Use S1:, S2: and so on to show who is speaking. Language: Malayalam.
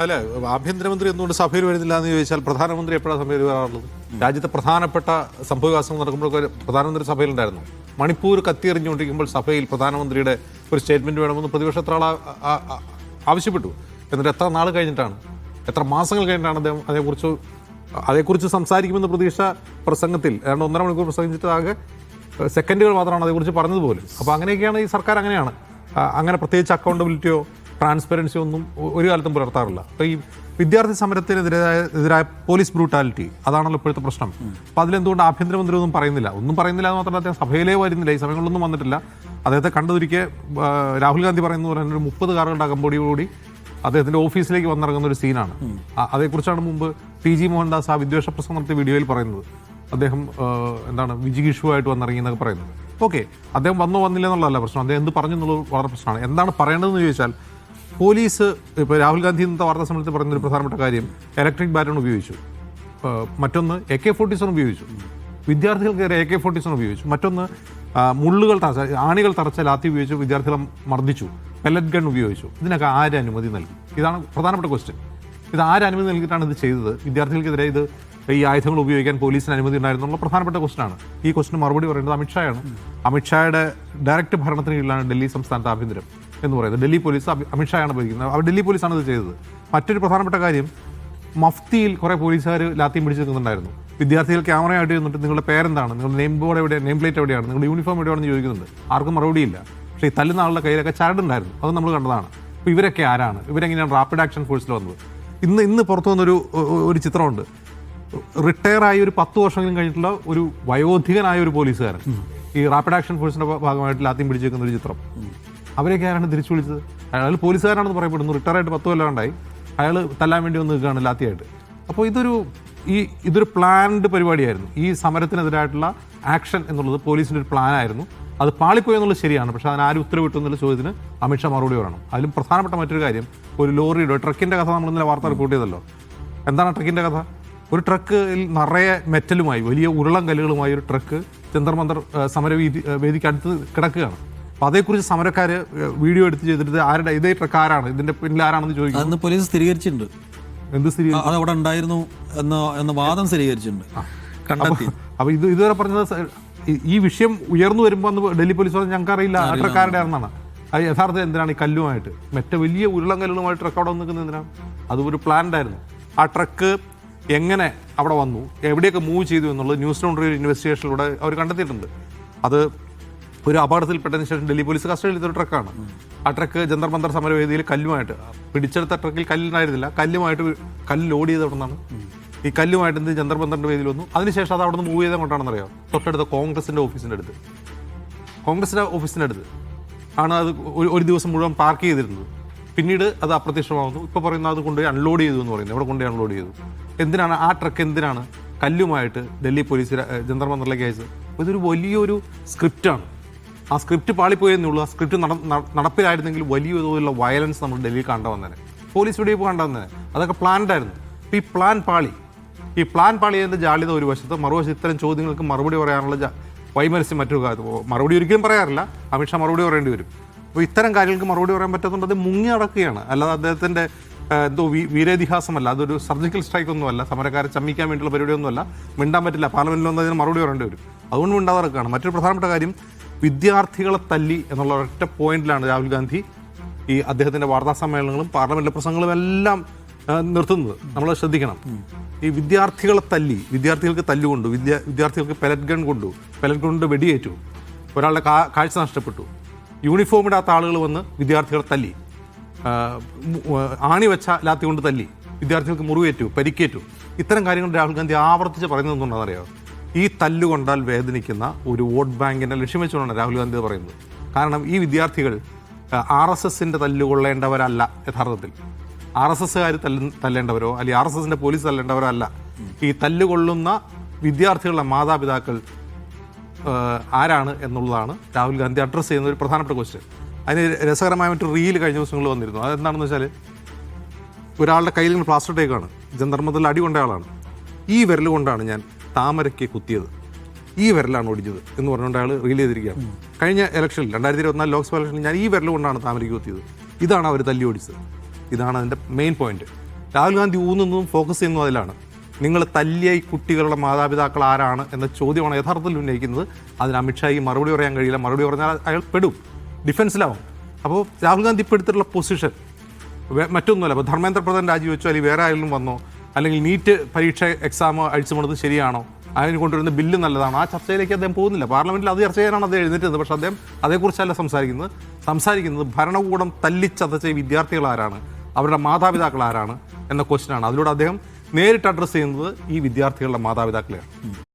S1: അല്ല, ആഭ്യന്തരമന്ത്രി എന്തുകൊണ്ട് സഭയിൽ വരുന്നില്ല എന്ന് ചോദിച്ചാൽ പ്രധാനമന്ത്രി എപ്പോഴാണ് സഭയിൽ വരാറുള്ളത്? രാജ്യത്തെ പ്രധാനപ്പെട്ട സംഭവവികാസങ്ങൾ നടക്കുമ്പോഴൊക്കെ പ്രധാനമന്ത്രി സഭയിലുണ്ടായിരുന്നു. മണിപ്പൂർ കത്തിയെറിഞ്ഞുകൊണ്ടിരിക്കുമ്പോൾ സഭയിൽ പ്രധാനമന്ത്രിയുടെ ഒരു സ്റ്റേറ്റ്മെന്റ് വേണമെന്ന് പ്രതിപക്ഷ ആൾ ആവശ്യപ്പെട്ടു. എന്നിട്ട് എത്ര നാൾ കഴിഞ്ഞിട്ടാണ്, എത്ര മാസങ്ങൾ കഴിഞ്ഞിട്ടാണ് അദ്ദേഹം അതേക്കുറിച്ച് സംസാരിക്കുമെന്ന് പ്രതീക്ഷ പ്രസംഗത്തിൽ ഏതാണ്ട് 1.5 മണിക്കൂർ പ്രസംഗിച്ചിട്ട് ആകെ സെക്കൻഡുകൾ മാത്രമാണ് അതേക്കുറിച്ച് പറഞ്ഞതുപോലും. അപ്പോൾ അങ്ങനെയൊക്കെയാണ് ഈ സർക്കാർ. അങ്ങനെയാണ്. അങ്ങനെ പ്രത്യേകിച്ച് അക്കൗണ്ടബിലിറ്റിയോ ട്രാൻസ്പെറൻസിയോ ഒന്നും ഒരു കാലത്തും പുലർത്താറില്ല. അപ്പോൾ ഈ വിദ്യാർത്ഥി സമരത്തിനെതിരായ പോലീസ് ബ്രൂട്ടാലിറ്റി, അതാണല്ലോ ഇപ്പോഴത്തെ പ്രശ്നം. അപ്പോൾ അതിലെന്തുകൊണ്ട് ആഭ്യന്തരമന്ത്രി ഒന്നും പറയുന്നില്ല എന്ന് മാത്രമല്ല, അദ്ദേഹം സഭയിലേ വരുന്നില്ല. ഈ സമയങ്ങളിലൊന്നും വന്നിട്ടില്ല. അദ്ദേഹത്തെ കണ്ടുതിരിക്കെ രാഹുൽ ഗാന്ധി പറയുന്നത് പോലെ ഒരു 30 കാറുകളുടെ അകമ്പോടിയോടുകൂടി അദ്ദേഹത്തിൻ്റെ ഓഫീസിലേക്ക് വന്നിറങ്ങുന്ന ഒരു സീനാണ്. അതേക്കുറിച്ചാണ് മുമ്പ് TG മോഹൻദാസ് ആ വിദ്വേഷ പ്രസംഗം നടത്തിയ വീഡിയോയിൽ പറയുന്നത്. അദ്ദേഹം വിജിഗീഷുവായിട്ട് വന്നിറങ്ങിയെന്നൊക്കെ പറയുന്നത്. ഓക്കെ, അദ്ദേഹം വന്നില്ല എന്നുള്ളതല്ല പ്രശ്നം, അദ്ദേഹം എന്ത് പറഞ്ഞു എന്നുള്ളത് വളരെ പ്രശ്നമാണ്. എന്താണ് പറയേണ്ടതെന്ന് ചോദിച്ചാൽ, പോലീസ് ഇപ്പോൾ രാഹുൽ ഗാന്ധി ഇന്നത്തെ വാർത്താ സമ്മേളനത്തിൽ പറയുന്നൊരു പ്രധാനപ്പെട്ട കാര്യം ഇലക്ട്രിക് ബാറ്റൺ ഉപയോഗിച്ചു, മറ്റൊന്ന് AK-47 ഉപയോഗിച്ചു, വിദ്യാർത്ഥികൾക്ക് AK-47 ഉപയോഗിച്ചു, മറ്റൊന്ന് ആണികൾ തറച്ച ലാത്തി ഉപയോഗിച്ച് വിദ്യാർത്ഥികളെ മർദ്ദിച്ചു, പെല്ലറ്റ് ഗൺ ഉപയോഗിച്ചു. ഇതിനൊക്കെ ആര് അനുമതി നൽകി? ഇതാണ് പ്രധാനപ്പെട്ട ക്വസ്റ്റ്യൻ. ഇത് ആര് അനുമതി നൽകിയിട്ടാണ് ഇത് ചെയ്തത്? വിദ്യാർത്ഥികൾക്കെതിരെ ഈ ആയുധങ്ങൾ ഉപയോഗിക്കാൻ പോലീസിന് അനുമതി ഉണ്ടായിരുന്നുള്ള പ്രധാനപ്പെട്ട ക്വസ്റ്റ്യനാണ്. ഈ ക്വസ്റ്റിന് മറുപടി പറയേണ്ടത് അമിത്ഷായാണ്. അമിത്ഷായുടെ ഡയറക്റ്റ് ഭരണത്തിന് കീഴിലാണ് ഡൽഹി സംസ്ഥാനത്ത് ആഭ്യന്തരം എന്ന് പറയുന്നത്. ഡൽഹി പോലീസ് അമിത്ഷായാണ് ഭരിക്കുന്നത്. ഡൽഹി പോലീസാണ് ഇത് ചെയ്തത്. മറ്റൊരു പ്രധാനപ്പെട്ട കാര്യം, മഫ്തിയിൽ കുറേ പോലീസുകാർ ലാത്തിയും പിടിച്ച് നിൽക്കുന്നുണ്ടായിരുന്നു. വിദ്യാർത്ഥികൾ ക്യാമറയായിട്ട് നിന്നിട്ട് നിങ്ങളുടെ പേരെന്താണ്, നിങ്ങളുടെ നെയിം ബോർഡ് എവിടെയാണ്, നെയിം പ്ലേറ്റ് എവിടെയാണ്, നിങ്ങളുടെ യൂണിഫോം എവിടെയാണെന്ന് ചോദിക്കുന്നുണ്ട്. ആർക്കും മറുപടിയില്ല. പക്ഷേ ഈ തല്ലുന്ന ആളുടെ കയ്യിലൊക്കെ ചരടുണ്ടായിരുന്നു. അത് നമ്മൾ കണ്ടതാണ്. അപ്പോൾ ഇവരൊക്കെ ആരാണ്? ഇവരെങ്ങനെയാണ് റാപ്പിഡ് ആക്ഷൻ ഫോഴ്സിൽ വന്നത്? ഇന്ന് പുറത്തു വന്നൊരു ചിത്രമുണ്ട്. റിട്ടയറായി ഒരു 10 വർഷമെങ്കിലും കഴിഞ്ഞിട്ടുള്ള ഒരു വയോധികനായ ഒരു പോലീസുകാരൻ ഈ റാപ്പിഡ് ആക്ഷൻ ഫോഴ്സിന്റെ ഭാഗമായിട്ട് ലാത്തിയും പിടിച്ചേക്കുന്ന ഒരു ചിത്രം. അവരൊക്കെ ആരാണ് തിരിച്ചു വിളിച്ചത്? അയാൾ പോലീസുകാരാണെന്ന് പറയപ്പെടുന്നു. റിട്ടയറായിട്ട് 10 കൊല്ലം ഉണ്ടായി. അയാൾ തല്ലാൻ വേണ്ടി വന്ന് നിൽക്കുകയാണ് ലാത്തിയായിട്ട്. അപ്പോൾ ഇതൊരു പ്ലാൻഡ് പരിപാടിയായിരുന്നു. ഈ സമരത്തിനെതിരായിട്ടുള്ള ആക്ഷൻ എന്നുള്ളത് പോലീസിൻ്റെ ഒരു പ്ലാനായിരുന്നു. അത് പാളിപ്പോയി എന്നുള്ളത് ശരിയാണ്. പക്ഷേ അതിനാരും ഉത്തരവിട്ടു എന്നുള്ള ചോദ്യത്തിന് അമിത്ഷാ മറുപടി പറയണം. അതിലും പ്രധാനപ്പെട്ട മറ്റൊരു കാര്യം, ഒരു ലോറിയുടെ ട്രക്കിൻ്റെ കഥ നമ്മൾ ഇന്നലെ വാർത്ത റിപ്പോർട്ട് ചെയ്തല്ലോ. എന്താണ് ട്രക്കിൻ്റെ കഥ? ഒരു ട്രക്കിൽ നിറയെ മെറ്റലുമായി, വലിയ ഉരുളം കല്ലുകളുമായി ഒരു ട്രക്ക് ജന്തർ മന്തർ വേദിക്ക് അടുത്ത് കിടക്കുകയാണ്. അപ്പോൾ അതേക്കുറിച്ച് സമരക്കാർ വീഡിയോ എടുത്ത് ചെയ്തിട്ട് ഇതേ ട്രക്ക് ആരാണ്, ഇതിൻ്റെ പിന്നിൽ ആരാണെന്ന് ചോദിക്കും.
S2: അന്ന് പോലീസ് സ്ഥിരീകരിച്ചിട്ടുണ്ട്.
S1: എന്ത് സ്ഥിരീകരിച്ചു?
S2: അത് അവിടെ ഉണ്ടായിരുന്നു എന്ന വാദം സ്ഥിരീകരിച്ചിട്ടുണ്ട്, കണ്ടെത്തി.
S1: അപ്പോൾ ഇതുവരെ പറഞ്ഞത് ഈ വിഷയം ഉയർന്നു വരുമ്പോൾ അന്ന് ഡൽഹി പോലീസ് പറഞ്ഞത് ഞങ്ങൾക്കറിയില്ല ആ ട്രക്കാരുടെ ആണെന്നാണ്. അത് യഥാർത്ഥം എന്തിനാണ് ഈ കല്ലുമായിട്ട്, വലിയ ഉരുളം കല്ലുകളുമായിട്ട് ട്രക്ക് അവിടെ നിൽക്കുന്നത് എന്തിനാണ്? അതൊരു പ്ലാൻഡായിരുന്നു. ആ ട്രക്ക് എങ്ങനെ അവിടെ വന്നു, എവിടെയൊക്കെ മൂവ് ചെയ്തു എന്നുള്ളത് ന്യൂസ് ലൗണ്ടറി ഇൻവെസ്റ്റിഗേഷനിലൂടെ അവർ കണ്ടെത്തിയിട്ടുണ്ട്. അത് ഒരു അപകടത്തിൽപ്പെട്ടതിന് ശേഷം ഡൽഹി പോലീസ് കസ്റ്റഡിയിൽ എടുത്തൊരു ട്രക്കാണ്. ആ ട്രക്ക് ജന്തർ മന്തർ സമരവേദിയിൽ കല്ലുമായിട്ട്, പിടിച്ചെടുത്ത ട്രക്കിൽ കല്ലുണ്ടായിരുന്നില്ല, കല്ല് ലോഡ് ചെയ്ത് അവിടെ നിന്നാണ് ഈ കല്ലുമായിട്ട് ജന്തർ മന്തറിൻ്റെ വേദിയിൽ വന്നു. അതിനുശേഷം അത് അവിടെ നിന്ന് മൂവ് ചെയ്താൽ കൊണ്ടാണെന്ന് അറിയാം, തൊട്ടടുത്ത കോൺഗ്രസിൻ്റെ ഓഫീസിൻ്റെ അടുത്ത് ആണ് അത് ഒരു ദിവസം മുഴുവൻ പാർക്ക് ചെയ്തിരുന്നത്. പിന്നീട് അത് അപ്രത്യക്ഷമാകുന്നു. ഇപ്പോൾ പറയുന്നത് അത് കൊണ്ടുപോയി അൺലോഡ് ചെയ്തു എന്ന് പറയുന്നത്. ഇവിടെ കൊണ്ടുപോയി അൺലോഡ് ചെയ്തു. എന്തിനാണ് ആ ട്രക്ക് കല്ലുമായിട്ട് ഡൽഹി പോലീസ് ജന്തർ മന്തറിലേക്ക് അയച്ചത്? ഇതൊരു വലിയൊരു സ്ക്രിപ്റ്റാണ്. ആ സ്ക്രിപ്റ്റ് പാളിപ്പോയെന്നുള്ളൂ. ആ സ്ക്രിപ്റ്റ് നടപ്പിലായിരുന്നെങ്കിൽ വലിയ തോതിലുള്ള വയലൻസ് നമ്മൾ ഡൽഹിയിൽ കണ്ടുവന്നേനെ, പോലീസ് വെടിവെയ്പ്പ് കണ്ടുവന്നേനെ. അതൊക്കെ പ്ലാൻഡായിരുന്നു. അപ്പോൾ ഈ പ്ലാൻ പാളിയതിൻ്റെ ജാള്യത ഒരു വശത്ത്, മറുവശത്ത് ഇത്തരം ചോദ്യങ്ങൾക്ക് മറുപടി പറയാനുള്ള വൈമനസ്യം മറ്റൊരു കാര്യം. മറുപടി ഒരിക്കലും പറയാറില്ല, അമിത്ഷാ മറുപടി പറയേണ്ടി വരും. അപ്പോൾ ഇത്തരം കാര്യങ്ങൾക്ക് മറുപടി പറയാൻ പറ്റാത്തതുകൊണ്ട് അത് മുങ്ങി നടക്കുകയാണ്. അല്ലാതെ അദ്ദേഹത്തിൻ്റെ വീരേതിഹാസമല്ല, അതൊരു സർജിക്കൽ സ്ട്രൈക്ക് ഒന്നുമല്ല, സമരക്കാരെ ചമ്മിക്കാൻ വേണ്ടിയുള്ള പരിപാടിയൊന്നുമല്ല. മിണ്ടാൻ പറ്റില്ല, പാർലമെന്റിൽ വന്ന് അതിന് മറുപടി പറയേണ്ടി വരും. അതുകൊണ്ട് മിണ്ടാതെ നടക്കുകയാണ്. മറ്റൊരു പ്രധാനപ്പെട്ട കാര്യം, വിദ്യാർത്ഥികളെ തല്ലി എന്നുള്ള ഒരൊറ്റ പോയിന്റിലാണ് രാഹുൽ ഗാന്ധി ഈ അദ്ദേഹത്തിൻ്റെ വാർത്താ സമ്മേളനങ്ങളും പാർലമെന്റിലെ പ്രസംഗങ്ങളും എല്ലാം നിർത്തുന്നത്. നമ്മൾ ശ്രദ്ധിക്കണം. ഈ വിദ്യാർത്ഥികളെ തല്ലി, വിദ്യാർത്ഥികൾക്ക് തല്ലുകൊണ്ടു, വിദ്യാർത്ഥികൾക്ക് പെലറ്റ് ഗൺ കൊണ്ട് വെടിയേറ്റു, ഒരാളുടെ കാഴ്ച നഷ്ടപ്പെട്ടു, യൂണിഫോം ഇടാത്ത ആളുകൾ വന്ന് വിദ്യാർത്ഥികളെ തല്ലി, ആണി വെച്ച ലാത്തി കൊണ്ട് തല്ലി, വിദ്യാർത്ഥികൾക്ക് മുറിവേറ്റു, പരിക്കേറ്റു. ഇത്തരം കാര്യങ്ങൾ രാഹുൽ ഗാന്ധി ആവർത്തിച്ച് പറയുന്നതെന്നുണ്ടെന്നറിയാമോ? ഈ തല്ലുകൊണ്ടാൽ വേദനിക്കുന്ന ഒരു വോട്ട് ബാങ്കിനെ ലക്ഷ്യം വെച്ചുകൊണ്ടാണ് രാഹുൽ ഗാന്ധി പറയുന്നത്. കാരണം ഈ വിദ്യാർത്ഥികൾ RSSൻ്റെ തല്ലുകൊള്ളേണ്ടവരല്ല. യഥാർത്ഥത്തിൽ RSSകാർ തല്ലേണ്ടവരോ അല്ലെങ്കിൽ RSSൻ്റെ പോലീസ് തല്ലേണ്ടവരോ അല്ല. ഈ തല്ലുകൊള്ളുന്ന വിദ്യാർത്ഥികളുടെ മാതാപിതാക്കൾ ആരാണ് എന്നുള്ളതാണ് രാഹുൽ ഗാന്ധി അഡ്രസ്സ് ചെയ്യുന്ന ഒരു പ്രധാനപ്പെട്ട ക്വസ്റ്റ്യൻ. അതിന് രസകരമായ മറ്റൊരു റീൽ കഴിഞ്ഞ ദിവസങ്ങളിൽ വന്നിരുന്നു. അതെന്താണെന്ന് വെച്ചാൽ, ഒരാളുടെ കയ്യിൽ നിന്ന് പ്ലാസ്റ്റർ ടേക്കാണ്, ജന്തർ മന്തറിൽ അടി കൊണ്ട ആളാണ്. ഈ വിരൽ കൊണ്ടാണ് ഞാൻ താമരയ്ക്ക് കുത്തിയത്, ഈ വിരലാണ് ഒടിഞ്ഞത് എന്ന് പറഞ്ഞുകൊണ്ട് അയാൾ റീൽ ചെയ്തിരിക്കുകയാണ്. കഴിഞ്ഞ ഇലക്ഷനിൽ 2024 ലോക്സഭാ ഇലക്ഷനിൽ ഞാൻ ഈ വിരൽ കൊണ്ടാണ് താമരയ്ക്ക് കുത്തിയത്. ഇതാണ് അവർ തല്ലി ഓടിച്ചത്. ഇതാണ് അതിൻ്റെ മെയിൻ പോയിന്റ്. രാഹുൽ ഗാന്ധി ഊന്നുന്നതും ഫോക്കസ് ചെയ്യുന്നതും അതിലാണ്. നിങ്ങൾ തല്ലിയ ഈ കുട്ടികളുടെ മാതാപിതാക്കൾ ആരാണ് എന്ന ചോദ്യമാണ് യഥാർത്ഥത്തിൽ ഉന്നയിക്കുന്നത്. അതിന് അമിത്ഷായി മറുപടി പറയാൻ കഴിയില്ല. മറുപടി പറഞ്ഞാൽ അയാൾ പെടും, ഡിഫൻസിലാവും. അപ്പോൾ രാഹുൽ ഗാന്ധി ഇപ്പോൾ എടുത്തിട്ടുള്ള പൊസിഷൻ മറ്റൊന്നുമല്ല. അപ്പോൾ ധർമ്മേന്ദ്ര പ്രധാൻ രാജിവെച്ചോ, അല്ലെങ്കിൽ വേറെ ആരെങ്കിലും വന്നോ, അല്ലെങ്കിൽ നീറ്റ് പരീക്ഷ എക്സാം അഴിച്ചു പോണത് ശരിയാണോ, അതിന് കൊണ്ടുവരുന്ന ബില്ല് നല്ലതാണോ, ആ ചർച്ചയിലേക്ക് അദ്ദേഹം പോകുന്നില്ല. പാർലമെന്റിൽ അത് ചർച്ച ചെയ്യാനാണ് അദ്ദേഹം എഴുന്നേറ്റത്. പക്ഷേ അദ്ദേഹം അതേക്കുറിച്ചല്ല സംസാരിക്കുന്നത് ഭരണകൂടം തല്ലിച്ചതച്ച ഈ വിദ്യാർത്ഥികൾ ആരാണ്, അവരുടെ മാതാപിതാക്കൾ ആരാണ് എന്ന ക്വസ്റ്റ്യനാണ്. അതിലൂടെ അദ്ദേഹം നേരിട്ട് അഡ്രസ്സ് ചെയ്യുന്നത് ഈ വിദ്യാർത്ഥികളുടെ മാതാപിതാക്കളെയാണ്.